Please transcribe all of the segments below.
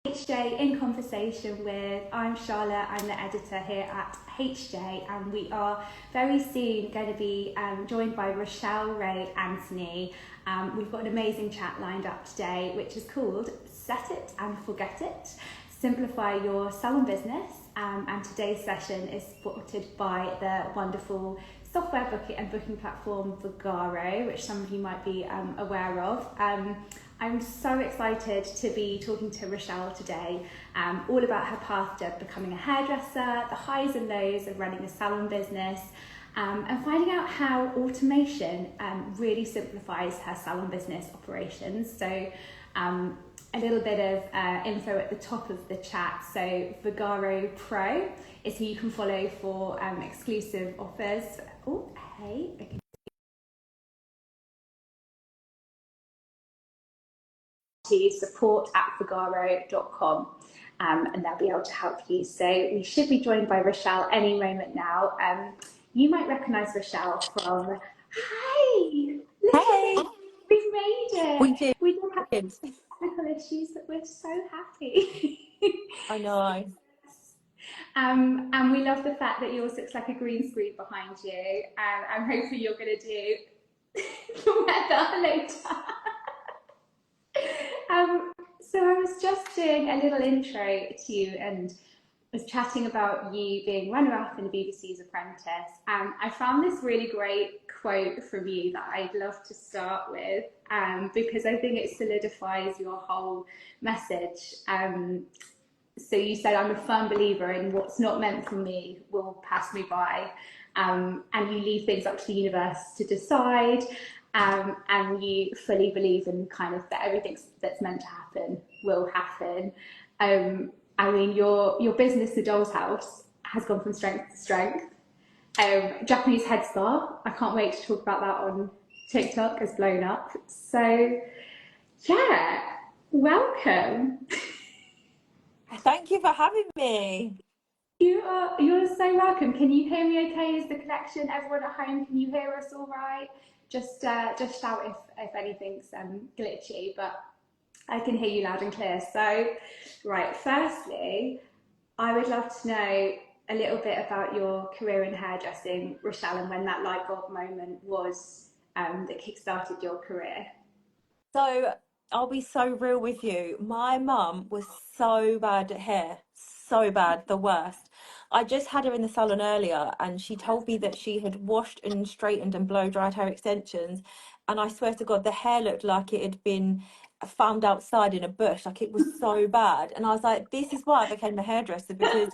HJ in conversation with. I'm Charlotte, I'm the editor here at HJ, and we are very soon going to be joined by Rochelle Raye-Anthony. We've got an amazing chat lined up today, which is called Set It and Forget It, Simplify Your Salon Business. And today's session is supported by the wonderful software booking platform Vagaro, which some of you might be aware of. I'm so excited to be talking to Rochelle today, all about her path to becoming a hairdresser, the highs and lows of running a salon business, and finding out how automation really simplifies her salon business operations. So a little bit of info at the top of the chat. So Vagaro Pro is who you can follow for exclusive offers. Oh, hey. To support@vagaro.com, and they'll be able to help you. So we should be joined by Rochelle any moment now. You might recognise Rochelle from, hi, look Hey, at it, we've made it. we did. We don't have technical issues, but we're so happy. I know. And we love the fact that yours looks like a green screen behind you. I'm hoping you're going to do the weather later. So I was just doing a little intro to you and was chatting about you being runner-up in the BBC's Apprentice. I found this really great quote from you that I'd love to start with, because I think it solidifies your whole message. So you said, I'm a firm believer in what's not meant for me will pass me by. And you leave things up to the universe to decide. And you fully believe in kind of that everything that's meant to happen will happen. I mean, your business, The Doll's House, has gone from strength to strength. Japanese head spa, I can't wait to talk about that on TikTok, has blown up. So, yeah, welcome. Thank you for having me. You're so welcome. Can you hear me okay? Is the connection, everyone at home, can you hear us all right? Just shout if anything's glitchy, but I can hear you loud and clear. So, right, firstly, I would love to know a little bit about your career in hairdressing, Rochelle, and when that light bulb moment was that kickstarted your career. So I'll be so real with you. My mum was so bad at hair, so bad, the worst. I just had her in the salon earlier and she told me that she had washed and straightened and blow dried her extensions. And I swear to God, the hair looked like it had been found outside in a bush. Like it was so bad. And I was like, this is why I became a hairdresser, because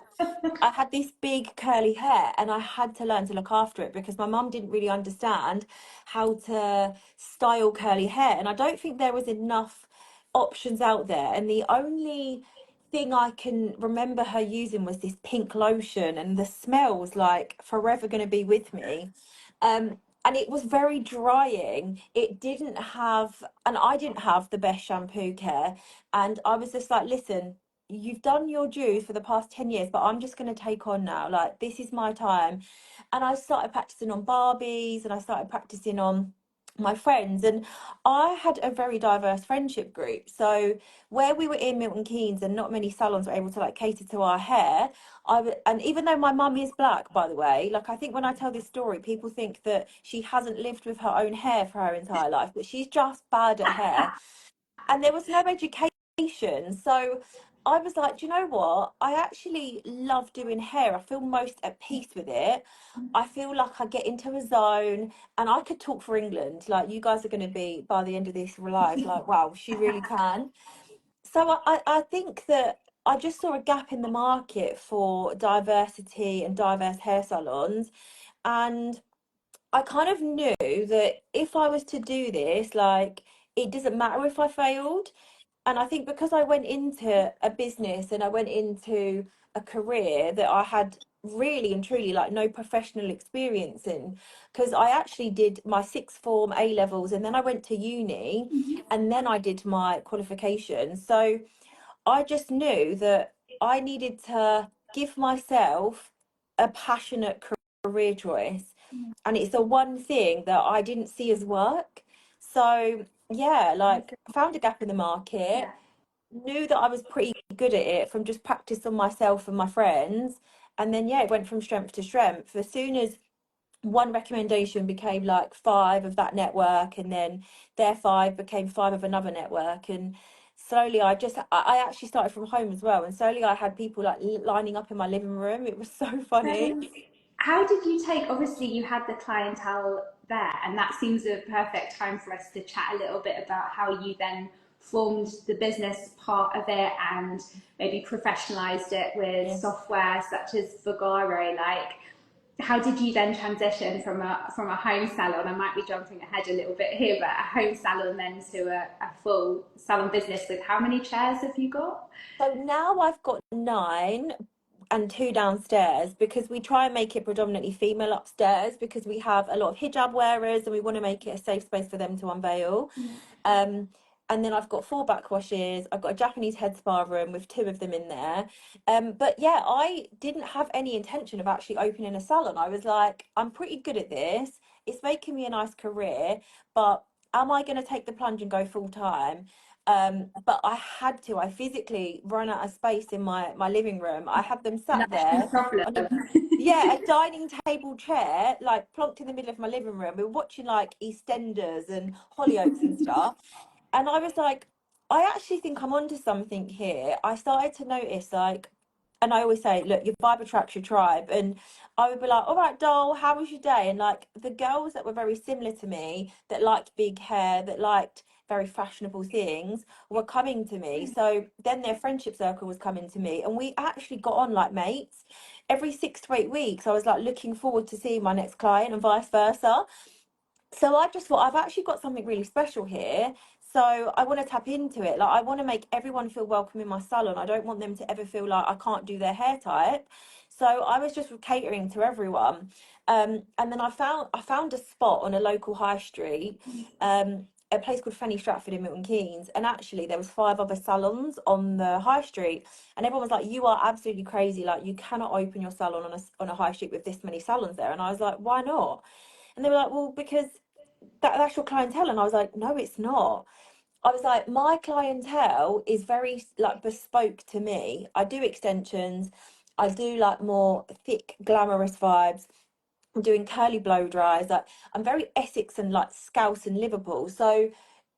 I had this big curly hair and I had to learn to look after it because my mum didn't really understand how to style curly hair. And I don't think there was enough options out there. And the only thing I can remember her using was this pink lotion, and the smell was like forever going to be with me. And it was very drying. It didn't have, and I didn't have the best shampoo care. And I was just like, listen, you've done your dues for the past 10 years, but I'm just going to take on now. Like, this is my time. And I started practicing on Barbies and I started practicing on my friends, and I had a very diverse friendship group. So where we were in Milton Keynes and not many salons were able to like cater to our hair, and even though my mum is black, by the way, like I think when I tell this story, people think that she hasn't lived with her own hair for her entire life, but she's just bad at hair. And there was no education. So I was like, do you know what? I actually love doing hair. I feel most at peace with it. I feel like I get into a zone, and I could talk for England. Like, you guys are going to be, by the end of this live, like, wow, she really can. So I think that I just saw a gap in the market for diversity and diverse hair salons. And I kind of knew that if I was to do this, like, it doesn't matter if I failed. And I think because I went into a business and I went into a career that I had really and truly like no professional experience in, because I actually did my sixth form A levels and then I went to uni and then I did my qualification. So I just knew that I needed to give myself a passionate career choice. And it's the one thing that I didn't see as work. So yeah, like I found a gap in the market, knew that I was pretty good at it from just practice on myself and my friends. And then, yeah, it went from strength to strength. As soon as one recommendation became like five of that network, and then their five became five of another network. And slowly I actually started from home as well. And slowly I had people like lining up in my living room. It was so funny. So, how did you take, obviously, you had the clientele there, and that seems a perfect time for us to chat a little bit about how you then formed the business part of it and maybe professionalized it with Yeah. software such as Vagaro. Like, how did you then transition from a home salon? I might be jumping ahead a little bit here, but a home salon then to a full salon business with how many chairs have you got? So now I've got nine and two downstairs, because we try and make it predominantly female upstairs, because we have a lot of hijab wearers and we want to make it a safe space for them to unveil. Yeah. Um, and then I've got four backwashes. I've got a Japanese head spa room with two of them in there. But yeah, I didn't have any intention of actually opening a salon. I was like, I'm pretty good at this. It's making me a nice career, but am I going to take the plunge and go full time? But I had to. I physically run out of space in my living room. I had them No sat there problem. on a, yeah, a dining table chair, like plonked in the middle of my living room. We were watching like EastEnders and Hollyoaks and stuff. And I was like, I actually think I'm onto something here. I started to notice, like, and I always say, look, your vibe attracts your tribe. And I would be like, all right, doll, how was your day? And like the girls that were very similar to me, that liked big hair, that liked very fashionable things, were coming to me. So then their friendship circle was coming to me, and we actually got on like mates. Every 6 to 8 weeks, I was like looking forward to seeing my next client, and vice versa. So I just thought, I've actually got something really special here. So I want to tap into it. Like, I want to make everyone feel welcome in my salon. I don't want them to ever feel like I can't do their hair type. So I was just catering to everyone. And then I found a spot on a local high street, a place called Fenny Stratford in Milton Keynes. And actually there was five other salons on the high street. And everyone was like, you are absolutely crazy. Like, you cannot open your salon on a high street with this many salons there. And I was like, why not? And they were like, well, because that's your clientele. And I was like, no, it's not. I was like, my clientele is very like bespoke to me. I do extensions. I do like more thick, glamorous vibes. I'm doing curly blow dries. Like, I'm very Essex and like Scouse and Liverpool. So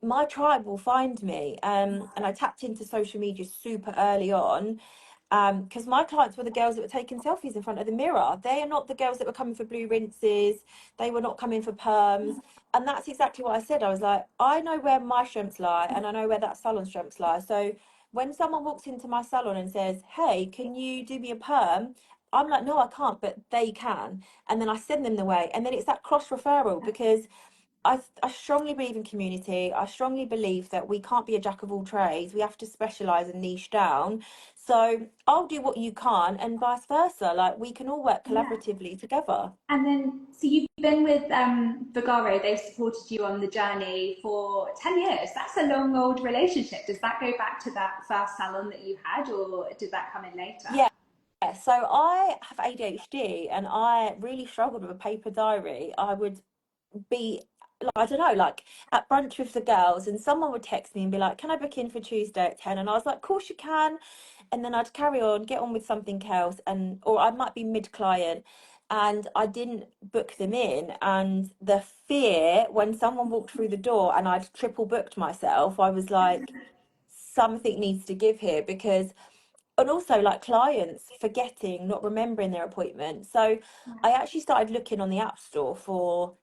my tribe will find me. And I tapped into social media super early on, because my clients were the girls that were taking selfies in front of the mirror. They are not the girls that were coming for blue rinses. They were not coming for perms. And that's exactly what I said. I was like, I know where my strengths lie, and I know where that salon strengths lie. So when someone walks into my salon and says, hey, can you do me a perm? I'm like, no, I can't, but they can. And then I send them the way. And then it's that cross referral, because I strongly believe in community. I strongly believe that we can't be a jack of all trades. We have to specialize and niche down. So I'll do what you can't, and vice versa. Like, we can all work Yeah. collaboratively together. And then, so you've been with Vagaro, they've supported you on the journey for 10 years. That's a long old relationship. Does that go back to that first salon that you had, or did that come in later? Yeah. So I have ADHD, and I really struggled with a paper diary. I would be like, I don't know, like at brunch with the girls, and someone would text me and be like, can I book in for Tuesday at 10? And I was like, of course you can. And then I'd carry on, get on with something else, and or I might be mid-client, and I didn't book them in. And the fear when someone walked through the door and I'd triple booked myself, I was like, something needs to give here. Because, and also like clients forgetting, not remembering their appointment. So I actually started looking on the App Store for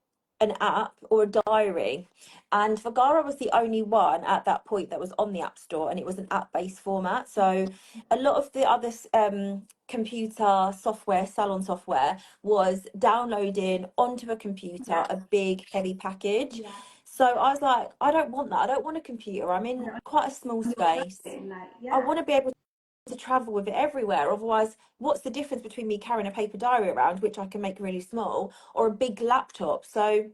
an app or a diary, and Vagara was the only one at that point that was on the App Store, and it was an app-based format. So a lot of the other computer software, salon software, was downloading onto a Yeah. computer a big heavy package. Yeah. So I was like, I don't want that. I don't want a computer. I'm in quite a small space. Like, I yeah. want to be able to travel with it everywhere. Otherwise, what's the difference between me carrying a paper diary around, which I can make really small, or a big laptop? So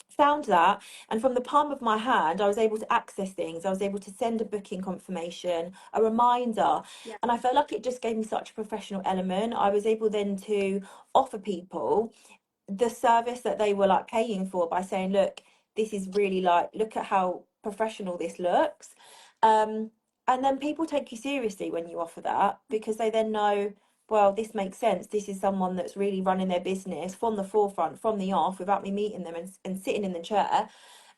found that, and from the palm of my hand I was able to access things. I was able to send a booking confirmation, a reminder, Yeah. and I felt like it just gave me such a professional element. I was able then to offer people the service that they were like paying for, by saying, look, this is really like, look at how professional this looks. And then people take you seriously when you offer that, because they then know, well, this makes sense. This is someone that's really running their business from the forefront, from the off, without me meeting them and sitting in the chair.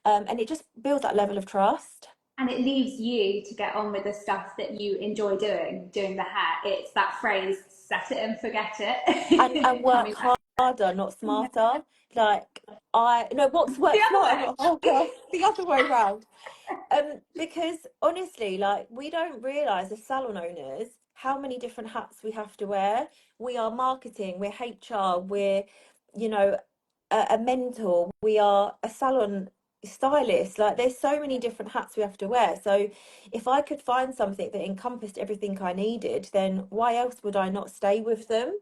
And it just builds that level of trust. And it leaves you to get on with the stuff that you enjoy doing the hair. It's that phrase, set it and forget And it. work Coming back. harder, not smarter. Like, I no, what's The work other smarter, way. not harder. The other way round. Because honestly, like, we don't realize as salon owners how many different hats we have to wear. We are marketing, we're HR, we're, you know, a mentor, we are a salon stylist. Like, there's so many different hats we have to wear. So if I could find something that encompassed everything I needed, then why else would I not stay with them?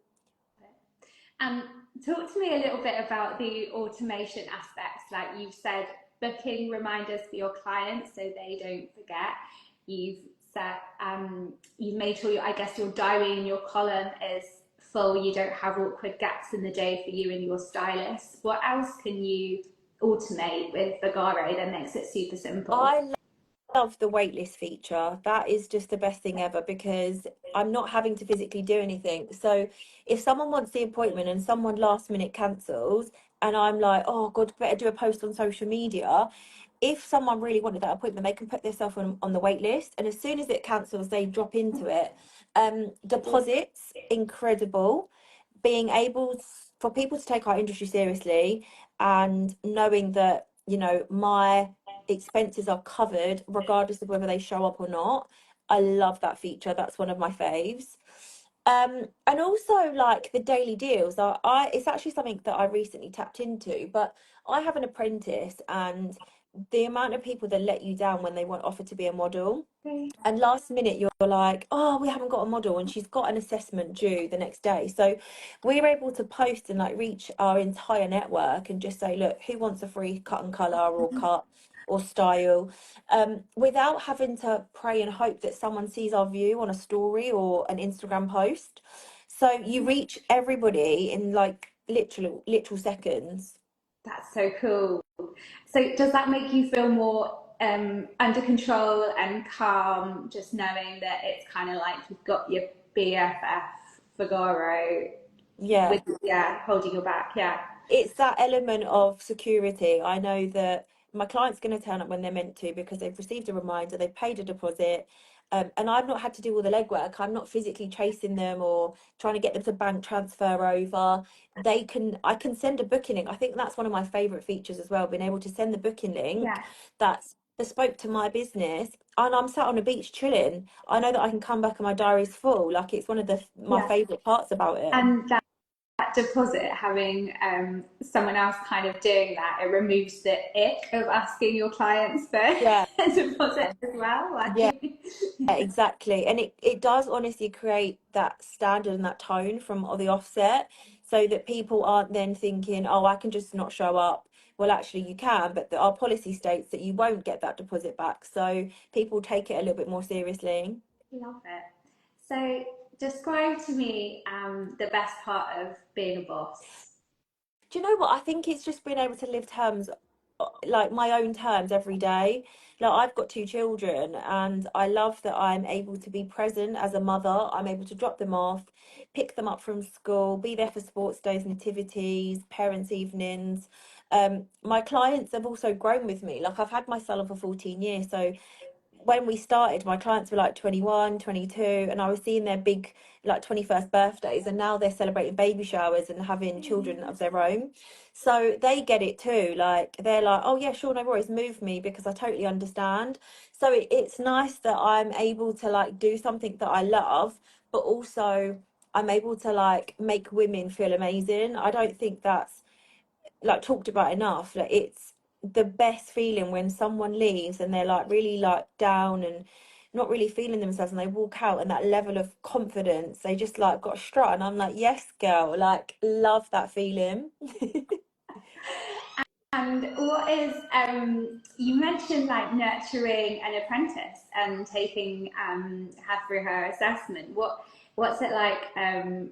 Um, Talk to me a little bit about the automation aspects. Like you've said, booking reminders for your clients so they don't forget. You've set, you've made sure, I guess, your diary and your column is full. You don't have awkward gaps in the day for you and your stylist. What else can you automate with Vagaro that makes it super simple? I love the waitlist feature. That is just the best thing ever, because I'm not having to physically do anything. So if someone wants the appointment and someone last minute cancels, and I'm like, oh God, better do a post on social media. If someone really wanted that appointment, they can put themselves on the wait list, and as soon as it cancels, they drop into it. Deposits, incredible. Being able for people to take our industry seriously, and knowing that, my expenses are covered regardless of whether they show up or not. I love that feature. That's one of my faves. And also, like, the daily deals are, it's actually something that I recently tapped into, but I have an apprentice, and the amount of people that let you down when they want offer to be a model, and last minute you're like, oh, we haven't got a model, and she's got an assessment due the next day. So we're able to post and like reach our entire network and just say, look, who wants a free cut and colour or cut or style, without having to pray and hope that someone sees our view on a story or an Instagram post. So you reach everybody in like literal seconds. That's so cool. So does that make you feel more under control and calm, just knowing that it's kind of like you've got your BFF Figaro Yeah. with, yeah, holding your back, yeah. It's that element of security. I know that my client's going to turn up when they're meant to, because they've received a reminder, they've paid a deposit, and I've not had to do all the legwork. I'm not physically chasing them or trying to get them to bank transfer over. I can send a booking link. I think that's one of my favorite features as well, being able to send the booking link Yeah. that's bespoke to my business, and I'm sat on a beach chilling. I know that I can come back and my diary's full. Like, it's one of my Yeah. favorite parts about it. And that deposit, having someone else kind of doing that, it removes the ick of asking your clients for Yeah. a deposit as well. Yeah. Like, Exactly. And it does honestly create that standard and that tone from the offset, so that people aren't then thinking, oh, I can just not show up. Well, actually, you can, but our policy states that you won't get that deposit back. So people take it a little bit more seriously. love it. So describe to me the best part of being a boss. Do you know what? I think it's just being able to live terms, like my own terms every day. Like, I've got two children, and I love that I'm able to be present as a mother. I'm able to drop them off, pick them up from school, be there for sports days, nativities, parents' evenings. My clients have also grown with me. Like, I've had my salon for 14 years, so when we started, my clients were like 21, 22, and I was seeing their big, like, 21st birthdays, and now they're celebrating baby showers and having children of their own. So they get it too. Like, they're like, oh yeah, sure, no worries, move me, because I totally understand. So it's nice that I'm able to like do something that I love, but also I'm able to like make women feel amazing. I don't think that's like talked about enough. Like, it's the best feeling when someone leaves and they're like really like down and not really feeling themselves, and they walk out and that level of confidence, they just like got a strut, and I'm like, yes girl, like, love that feeling. And what is, you mentioned like nurturing an apprentice and taking her through her assessment. What's it like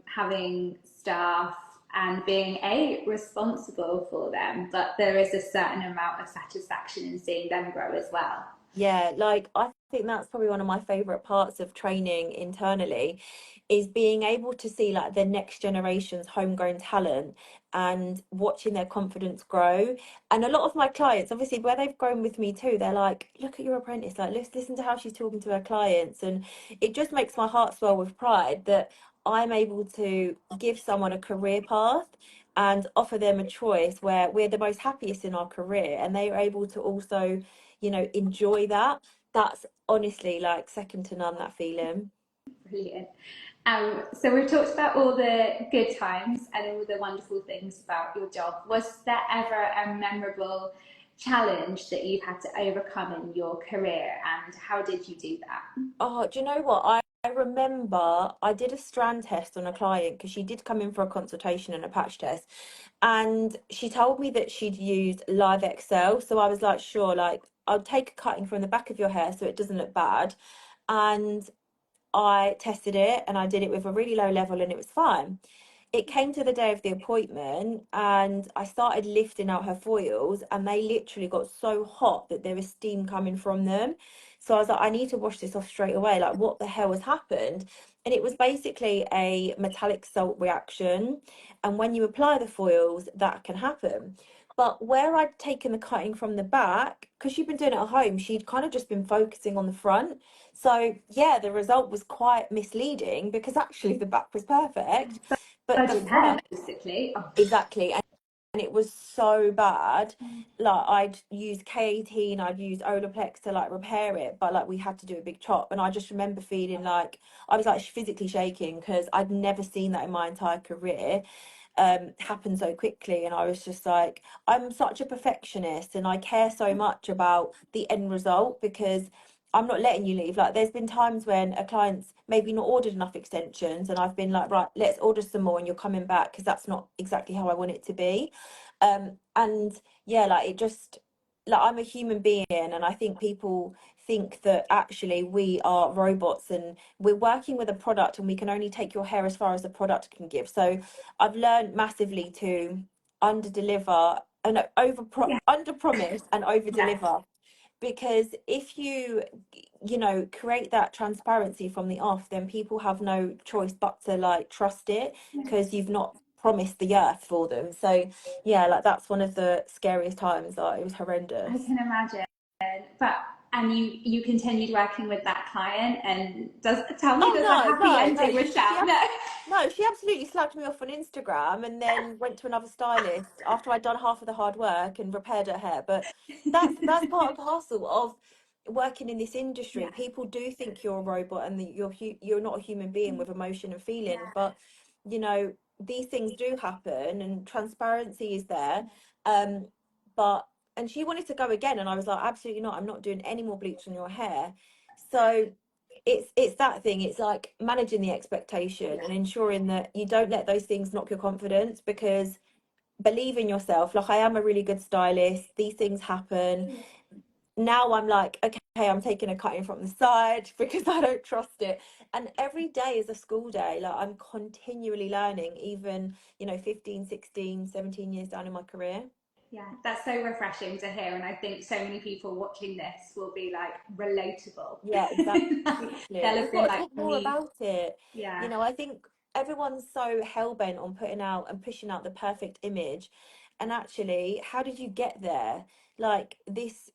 having staff and being responsible for them, but there is a certain amount of satisfaction in seeing them grow as well. Yeah, like, I think that's probably one of my favorite parts of training internally, is being able to see like the next generation's homegrown talent and watching their confidence grow. And a lot of my clients, obviously, where they've grown with me too, they're like, look at your apprentice, like listen to how she's talking to her clients. And it just makes my heart swell with pride that I'm able to give someone a career path and offer them a choice where we're the most happiest in our career and they are able to also, you know, enjoy that. That's honestly like second to none, that feeling. Brilliant. So we've talked about all the good times and all the wonderful things about your job. Was there ever a memorable challenge that you've had to overcome in your career, and how did you do that? Oh, do you know what? I remember I did a strand test on a client because she did come in for a consultation and a patch test. And she told me that she'd used Live Excel. So I was like, sure, like I'll take a cutting from the back of your hair so it doesn't look bad. And I tested it and I did it with a really low level and it was fine. It came to the day of the appointment and I started lifting out her foils and they literally got so hot that there was steam coming from them. So I was like, I need to wash this off straight away. Like, what the hell has happened? And it was basically a metallic salt reaction. And when you apply the foils, that can happen. But where I'd taken the cutting from the back, because she'd been doing it at home, she'd kind of just been focusing on the front. So yeah, the result was quite misleading because actually the back was perfect, but the Virgin hair, front, basically. Oh. exactly, and it was so bad. Like I'd use K18, I'd use Olaplex to like repair it, but like we had to do a big chop, and I just remember feeling like I was like physically shaking because I'd never seen that in my entire career happen so quickly. And I was just like, I'm such a perfectionist and I care so much about the end result because I'm not letting you leave. Like there's been times when a client's maybe not ordered enough extensions and I've been like, right, let's order some more and you're coming back because that's not exactly how I want it to be. And yeah, like it just, like I'm a human being and I think people think that actually we are robots and we're working with a product and we can only take your hair as far as the product can give. So I've learned massively to under deliver and Yeah, under promise and over yeah, deliver, because if you know, create that transparency from the off, then people have no choice but to like trust it because you've not promised the earth for them. So yeah, like that's one of the scariest times. Like it was I horrendous. can imagine. But and you continued working with that client, and Oh does a no, happy ending, no. Rochelle? No. She absolutely slagged me off on Instagram and then went to another stylist after I'd done half of the hard work and repaired her hair. But that's part and parcel of working in this industry. Yeah, People do think you're a robot and that you're not a human being with emotion and feeling. yeah, But you know, these things do happen and transparency is there. Um, but and she wanted to go again and I was like, absolutely not. I'm not doing any more bleach on your hair. So it's that thing. It's like managing the expectation and ensuring that you don't let those things knock your confidence, because believe in yourself. Like I am a really good stylist, these things happen. Now I'm like, okay, I'm taking a cutting from the side because I don't trust it. And every day is a school day. Like I'm continually learning, even, you know, 15, 16, 17 years down in my career. yeah. That's so refreshing to hear, and I think so many people watching this will be like relatable. Yeah, exactly. They'll have We've been got to like talk more me. about it. Yeah, You know, I think everyone's so hell-bent on putting out and pushing out the perfect image. And actually, how did you get there? Like this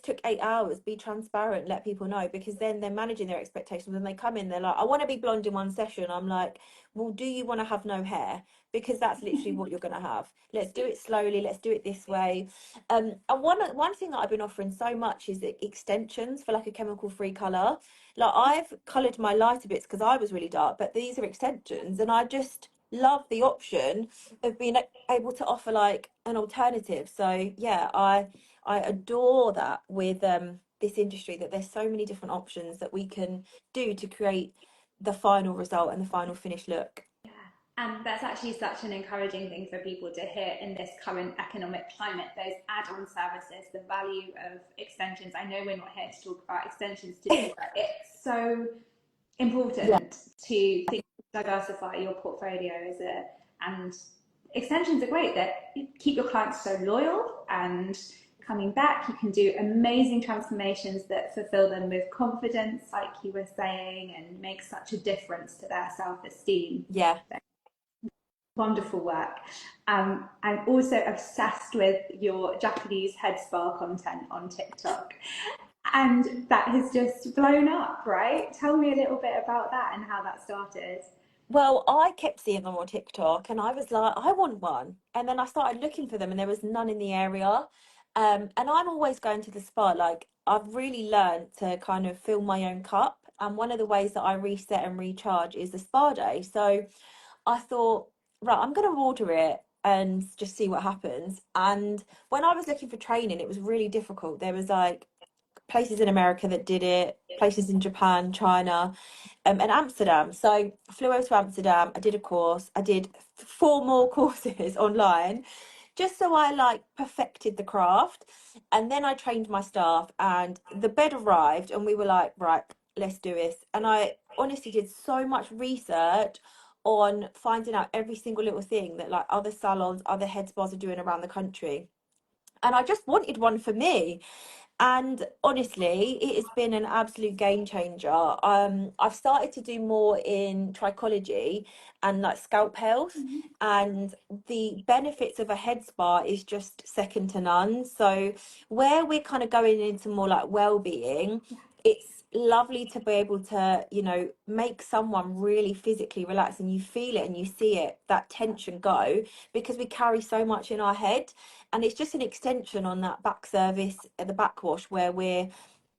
took 8 hours. Be transparent, let people know, because then they're managing their expectations. When they come in, they're like, I want to be blonde in one session. I'm like, well, do you want to have no hair? Because that's literally what you're gonna have. Let's do it slowly, let's do it this way. And one thing that I've been offering so much is extensions for like a chemical free color. Like I've colored my lighter bits because I was really dark, but these are extensions, and I just love the option of being able to offer like an alternative. So yeah, I adore that with this industry, that there's so many different options that we can do to create the final result and the final finished look. and that's actually such an encouraging thing for people to hear in this current economic climate. Those add-on services, the value of extensions. I know we're not here to talk about extensions today, but it's so Yeah. important to think, diversify your portfolio as and extensions are great. That keep your clients so loyal and coming back. You can do amazing transformations that fulfill them with confidence, like you were saying, and make such a difference to their self-esteem. Yeah. Wonderful work. I'm also obsessed with your Japanese head spa content on TikTok. And that has just blown up, right? Tell me a little bit about that and how that started. Well, I kept seeing them on TikTok and I was like, I want one. And then I started looking for them and there was none in the area. And I'm always going to the spa. Like, I've really learned to kind of fill my own cup. And one of the ways that I reset and recharge is the spa day. So I thought, right, I'm going to order it and just see what happens. And when I was looking for training, it was really difficult. There was like places in America that did it, places in Japan, China, and Amsterdam. So I flew over to Amsterdam. I did a course. I did 4 more courses online, just so I like perfected the craft. And then I trained my staff, and the bed arrived, and we were like, right, let's do this. And I honestly did so much research on finding out every single little thing that like other salons, other head spas are doing around the country. And I just wanted one for me. And honestly, it has been an absolute game changer. I've started to do more in trichology and like scalp health, and the benefits of a head spa is just second to none. So where we're kind of going into more like well-being, it's lovely to be able to, make someone really physically relax and you feel it and you see it, that tension go, because we carry so much in our head. And it's just an extension on that back service, the backwash, where we're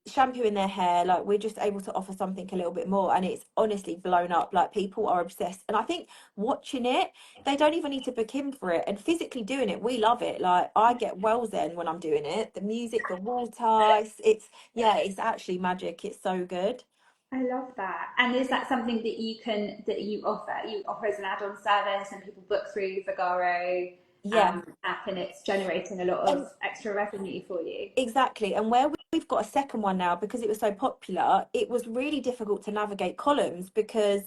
shampooing their hair. Like, we're just able to offer something a little bit more, and it's honestly blown up. Like, people are obsessed, and I think watching it, they don't even need to book in for it, and physically doing it, we love it. Like, I get well zen when I'm doing it, the music, the water, it's yeah, it's actually magic. It's so good. I love that. And is that something that you offer? You offer as an add-on service and people book through Vagaro Yeah. app and it's generating a lot And of extra revenue for you? exactly. And where we've got a second one now, because it was so popular, it was really difficult to navigate columns, because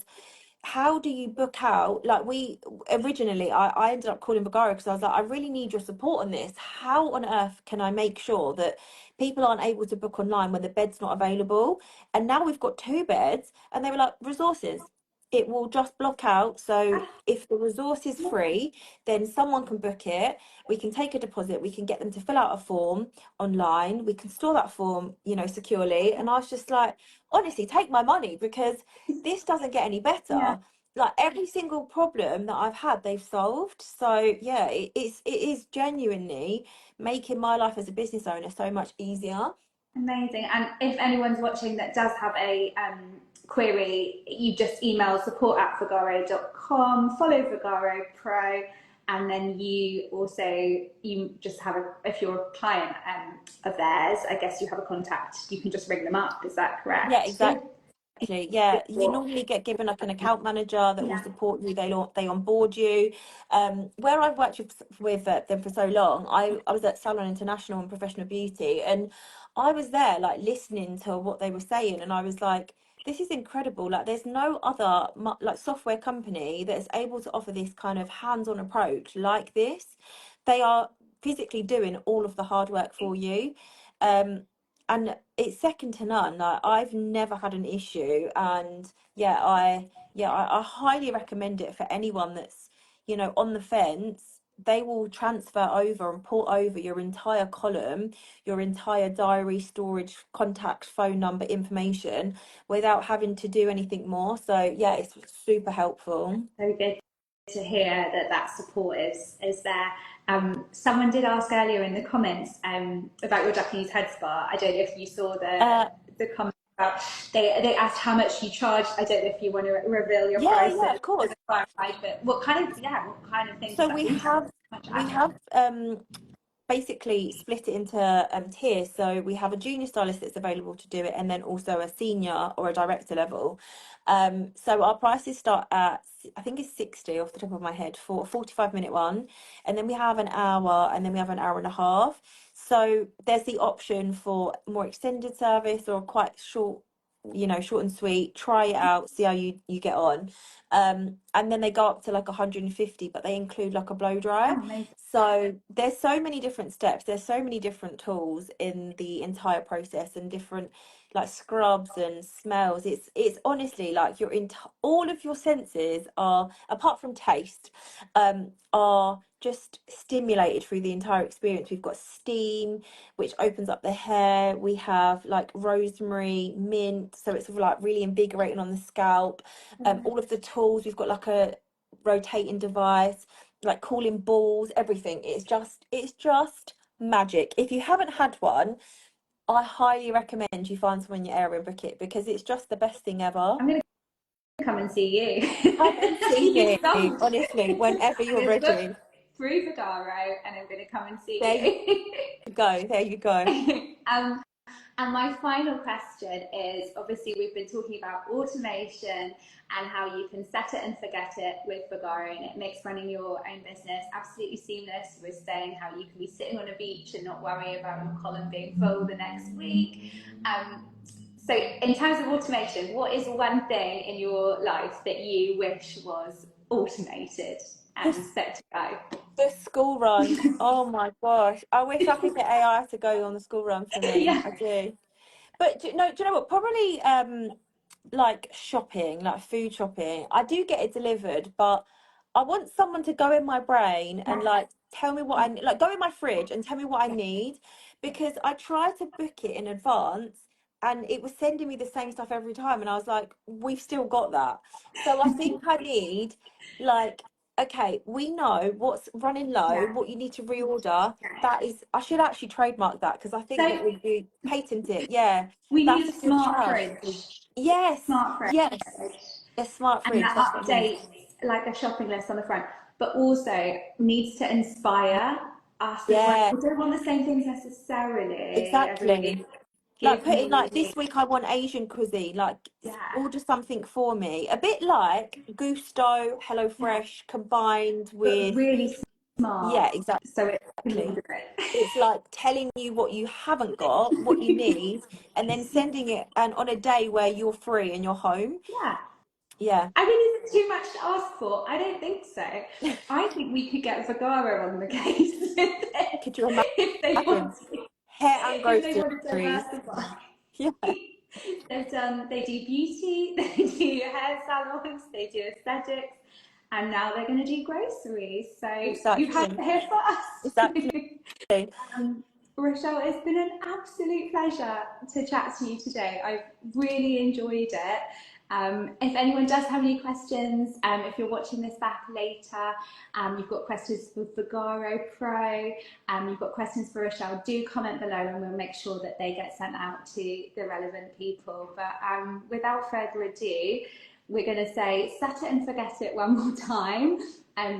how do you book out? Like, we originally, I ended up calling Vagaro because I was like, I really need your support on this. How on earth can I make sure that people aren't able to book online when the bed's not available? And now we've got 2 beds, and they were like, resources. It will just block out. So Ah, if the resource is free, then someone can book it. We can take a deposit. We can get them to fill out a form online. We can store that form, securely. And I was just like, honestly, take my money, because this doesn't get any yeah. better. Like, every single problem that I've had, they've solved. So yeah, it is genuinely making my life as a business owner so much easier. Amazing. And if anyone's watching that does have a query, you just email support@vagaro.com, follow Vagaro Pro, and then you just have if you're a client of theirs, I guess you have a contact, you can just ring them up. Is that Yeah, correct? exactly. Yeah, you normally get given like an account manager that will Yeah. support you. They onboard you. Where I've worked with them for so long, I was at Salon International and Professional Beauty, and I was there like listening to what they were saying, and I was like, this is incredible. Like, there's no other like software company that is able to offer this kind of hands-on approach like this. They are physically doing all of the hard work for you. Um, and it's second to none. Like, I've never had an issue, and I highly recommend it for anyone that's, on the fence. They will transfer over and port over your entire column, your entire diary, storage, contact, phone number, information, without having to do anything more. So yeah, it's super helpful. So good to hear that support is there. Someone did ask earlier in the comments about your Japanese head spa. I don't know if you saw Uh, the comment about they asked how much you charge. I don't know if you want to reveal your yeah, prices of course. for the clarified, but what kind of things So does that we entail? have How much we admin? have basically split it into tiers. So we have a junior stylist that's available to do it, and then also a senior or a director level. So our prices start at, I think it's 60 off the top of my head, for a 45-minute one, and then we have an hour, and then we have an hour and a half. So there's the option for more extended service or quite short you know, short and sweet, try it out, see how you get on. And then they go up to like 150, but they include like a blow dry. Oh, amazing. So there's so many different steps, there's so many different tools in the entire process, and different like scrubs and smells. It's honestly like all of your senses are, apart from taste, are just stimulated through the entire experience. We've got steam, which opens up the hair. We have like rosemary, mint, so it's like really invigorating on the scalp. All of the tools, we've got like a rotating device, like cooling balls, everything. It's just magic. If you haven't had one, I highly recommend you find someone in your area and book it, because it's just the best thing ever. I'm going to come and see you. Come and see You me, sold. honestly, whenever I'm you're going to book ready. through Vagaro and I'm going to come and There you see go. There you go. you. And my final question is, obviously we've been talking about automation and how you can set it and forget it with Vagaro, and it makes running your own business absolutely seamless. We're saying how you can be sitting on a beach and not worry about your column being full the next week. So in terms of automation, what is one thing in your life that you wish was automated and The, set to go? the school run. Oh my gosh. I wish I could get AI to go on the school run for me. Yeah. I do. But do you know what? Probably like shopping, like food shopping. I do get it delivered, but I want someone to go in my brain and like tell me what like go in my fridge and tell me what I need, because I tried to book it in advance and it was sending me the same stuff every time, and I was like, we've still got that. So I think I need like, okay, we know what's running low, Yeah. what you need to reorder. That is, I should actually trademark that, because I think So that would be patent it. Yeah, we that's need a a good smart shout. fridge. Yes, Smart yes, fridge. a smart And fridge. that That's what I need. updates like a shopping list on the front, but also needs to inspire us as well. Yeah, We don't want the same things necessarily every exactly. week. Like Give putting like me, this week I want Asian cuisine. Like yeah, order something for me. A bit like Gusto, yeah, HelloFresh combined but with, really smart, yeah, so it can exactly. order it. It's like telling you what you haven't got, what you need, and then sending it and on a day where you're free and you're home. Yeah. Yeah. I mean, is it too much to ask for? I don't think so. I think we could get Vagaro on the case Could you if they imagine? want to, Hair and if they want to groceries. diversify. Yeah, They do beauty, they do hair salons, they do aesthetics, and now they're going to do groceries. So you've had exactly. to hear Exactly. first. Rochelle, it's been an absolute pleasure to chat to you today. I've really enjoyed it. If anyone does have any questions, if you're watching this back later, you've got questions for Vagaro Pro, you've got questions for Rochelle, do comment below and we'll make sure that they get sent out to the relevant people. But without further ado, we're going to say set it and forget it one more time.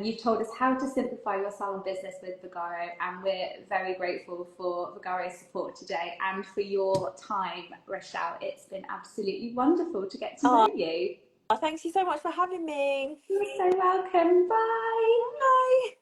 You've told us how to simplify your salon business with Vagaro, and we're very grateful for Vagaro's support today and for your time, Rochelle. It's been absolutely wonderful to get to know Oh, you. thanks you so much for having me. You're so welcome. Bye. Bye.